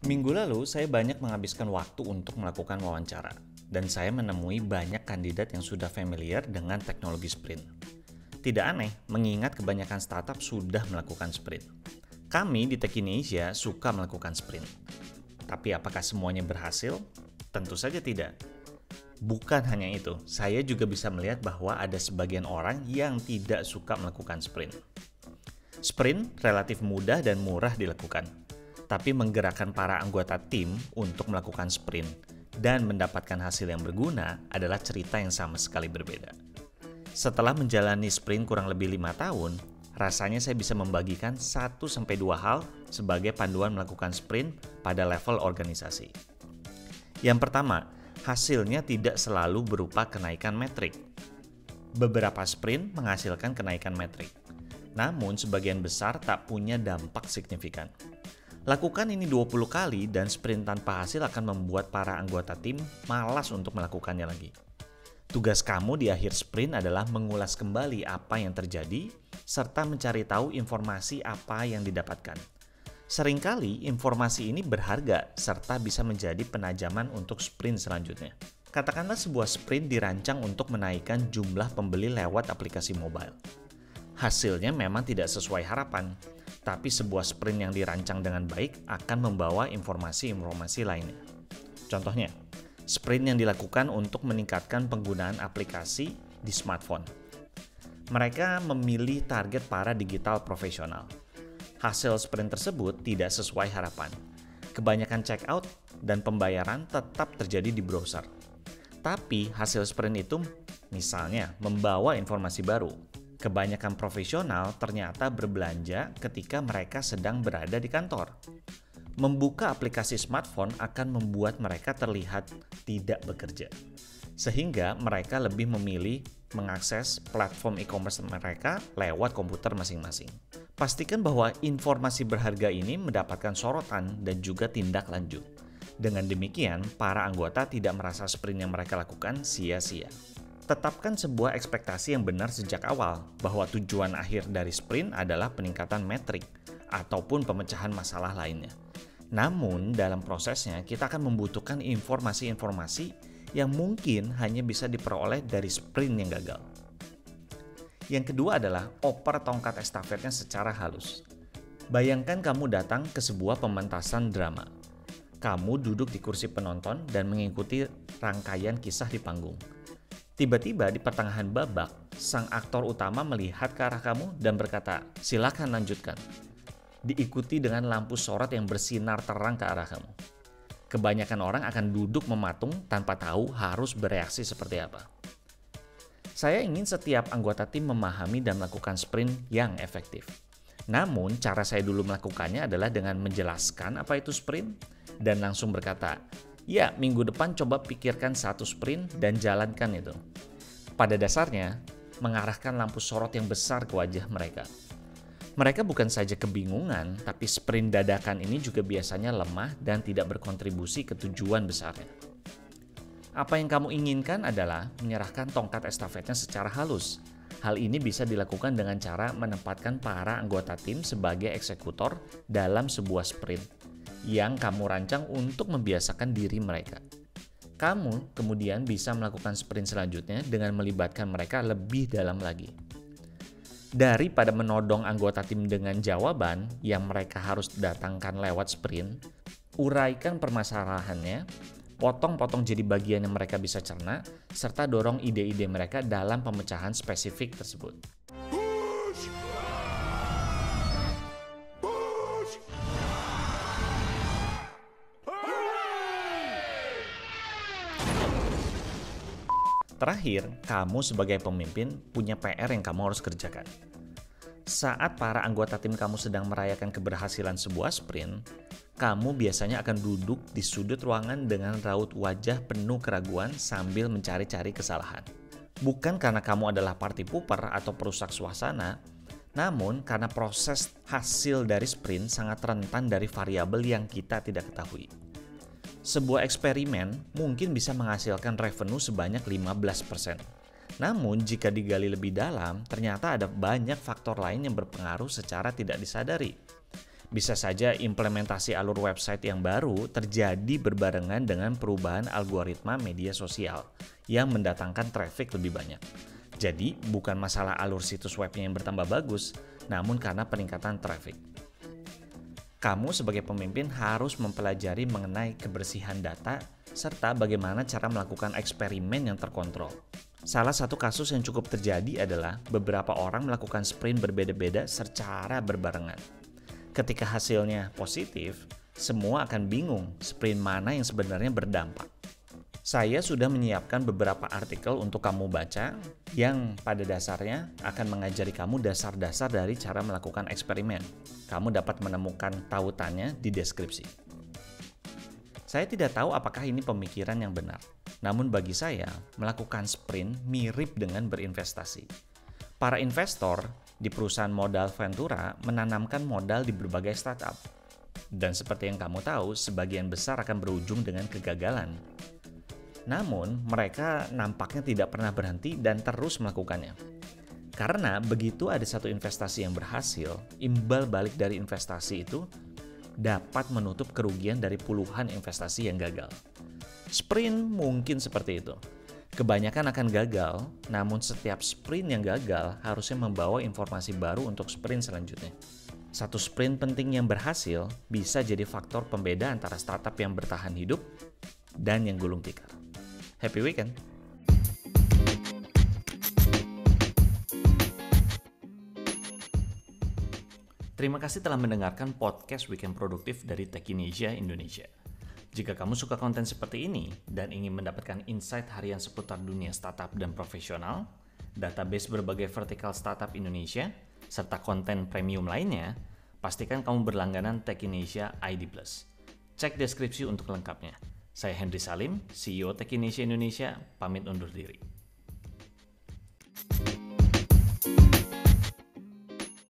Minggu lalu, saya banyak menghabiskan waktu untuk melakukan wawancara, dan saya menemui banyak kandidat yang sudah familiar dengan teknologi sprint. Tidak aneh, mengingat kebanyakan startup sudah melakukan sprint. Kami di Techinesia suka melakukan sprint. Tapi apakah semuanya berhasil? Tentu saja tidak. Bukan hanya itu, saya juga bisa melihat bahwa ada sebagian orang yang tidak suka melakukan sprint. Sprint relatif mudah dan murah dilakukan, tapi menggerakkan para anggota tim untuk melakukan sprint dan mendapatkan hasil yang berguna adalah cerita yang sama sekali berbeda. Setelah menjalani sprint kurang lebih 5 tahun, rasanya saya bisa membagikan 1-2 hal sebagai panduan melakukan sprint pada level organisasi. Yang pertama, hasilnya tidak selalu berupa kenaikan metrik. Beberapa sprint menghasilkan kenaikan metrik, namun sebagian besar tak punya dampak signifikan. Lakukan ini 20 kali dan sprint tanpa hasil akan membuat para anggota tim malas untuk melakukannya lagi. Tugas kamu di akhir sprint adalah mengulas kembali apa yang terjadi serta mencari tahu informasi apa yang didapatkan. Seringkali informasi ini berharga serta bisa menjadi penajaman untuk sprint selanjutnya. Katakanlah sebuah sprint dirancang untuk menaikkan jumlah pembeli lewat aplikasi mobile. Hasilnya memang tidak sesuai harapan, tapi sebuah sprint yang dirancang dengan baik akan membawa informasi-informasi lainnya. Contohnya, sprint yang dilakukan untuk meningkatkan penggunaan aplikasi di smartphone. Mereka memilih target para digital profesional. Hasil sprint tersebut tidak sesuai harapan. Kebanyakan checkout dan pembayaran tetap terjadi di browser. Tapi hasil sprint itu misalnya membawa informasi baru. Kebanyakan profesional ternyata berbelanja ketika mereka sedang berada di kantor. Membuka aplikasi smartphone akan membuat mereka terlihat tidak bekerja. Sehingga mereka lebih memilih mengakses platform e-commerce mereka lewat komputer masing-masing. Pastikan bahwa informasi berharga ini mendapatkan sorotan dan juga tindak lanjut. Dengan demikian, para anggota tidak merasa sprint yang mereka lakukan sia-sia. Tetapkan sebuah ekspektasi yang benar sejak awal bahwa tujuan akhir dari sprint adalah peningkatan metrik ataupun pemecahan masalah lainnya. Namun, dalam prosesnya kita akan membutuhkan informasi-informasi yang mungkin hanya bisa diperoleh dari sprint yang gagal. Yang kedua adalah oper tongkat estafetnya secara halus. Bayangkan kamu datang ke sebuah pementasan drama. Kamu duduk di kursi penonton dan mengikuti rangkaian kisah di panggung. Tiba-tiba di pertengahan babak, sang aktor utama melihat ke arah kamu dan berkata, "Silakan lanjutkan." Diikuti dengan lampu sorot yang bersinar terang ke arah kamu. Kebanyakan orang akan duduk mematung tanpa tahu harus bereaksi seperti apa. Saya ingin setiap anggota tim memahami dan melakukan sprint yang efektif. Namun, cara saya dulu melakukannya adalah dengan menjelaskan apa itu sprint dan langsung berkata, "Ya, minggu depan coba pikirkan satu sprint dan jalankan itu." Pada dasarnya, mengarahkan lampu sorot yang besar ke wajah mereka. Mereka bukan saja kebingungan, tapi sprint dadakan ini juga biasanya lemah dan tidak berkontribusi ke tujuan besarnya. Apa yang kamu inginkan adalah menyerahkan tongkat estafetnya secara halus. Hal ini bisa dilakukan dengan cara menempatkan para anggota tim sebagai eksekutor dalam sebuah sprint yang kamu rancang untuk membiasakan diri mereka. Kamu kemudian bisa melakukan sprint selanjutnya dengan melibatkan mereka lebih dalam lagi. Daripada menodong anggota tim dengan jawaban yang mereka harus datangkan lewat sprint, uraikan permasalahannya, potong-potong jadi bagian yang mereka bisa cerna, serta dorong ide-ide mereka dalam pemecahan spesifik tersebut. Terakhir, kamu sebagai pemimpin punya PR yang kamu harus kerjakan. Saat para anggota tim kamu sedang merayakan keberhasilan sebuah sprint, kamu biasanya akan duduk di sudut ruangan dengan raut wajah penuh keraguan sambil mencari-cari kesalahan. Bukan karena kamu adalah party pooper atau perusak suasana, namun karena proses hasil dari sprint sangat rentan dari variabel yang kita tidak ketahui. Sebuah eksperimen mungkin bisa menghasilkan revenue sebanyak 15%. Namun jika digali lebih dalam, ternyata ada banyak faktor lain yang berpengaruh secara tidak disadari. Bisa saja implementasi alur website yang baru terjadi berbarengan dengan perubahan algoritma media sosial yang mendatangkan traffic lebih banyak. Jadi, bukan masalah alur situs webnya yang bertambah bagus, namun karena peningkatan traffic. Kamu sebagai pemimpin harus mempelajari mengenai kebersihan data serta bagaimana cara melakukan eksperimen yang terkontrol. Salah satu kasus yang cukup terjadi adalah beberapa orang melakukan sprint berbeda-beda secara berbarengan. Ketika hasilnya positif, semua akan bingung sprint mana yang sebenarnya berdampak. Saya sudah menyiapkan beberapa artikel untuk kamu baca yang pada dasarnya akan mengajari kamu dasar-dasar dari cara melakukan eksperimen. Kamu dapat menemukan tautannya di deskripsi. Saya tidak tahu apakah ini pemikiran yang benar, namun bagi saya, melakukan sprint mirip dengan berinvestasi. Para investor di perusahaan modal Ventura menanamkan modal di berbagai startup. Dan seperti yang kamu tahu, sebagian besar akan berujung dengan kegagalan. Namun, mereka nampaknya tidak pernah berhenti dan terus melakukannya. Karena begitu ada satu investasi yang berhasil, imbal balik dari investasi itu dapat menutup kerugian dari puluhan investasi yang gagal. Sprint mungkin seperti itu. Kebanyakan akan gagal, namun setiap sprint yang gagal harusnya membawa informasi baru untuk sprint selanjutnya. Satu sprint penting yang berhasil bisa jadi faktor pembeda antara startup yang bertahan hidup dan yang gulung tikar. Happy weekend! Terima kasih telah mendengarkan podcast Weekend Produktif dari Techinesia Indonesia. Jika kamu suka konten seperti ini dan ingin mendapatkan insight harian seputar dunia startup dan profesional, database berbagai vertikal startup Indonesia, serta konten premium lainnya, pastikan kamu berlangganan Techinesia ID+. Cek deskripsi untuk lengkapnya. Saya Henry Salim, CEO Techinesia Indonesia, pamit undur diri.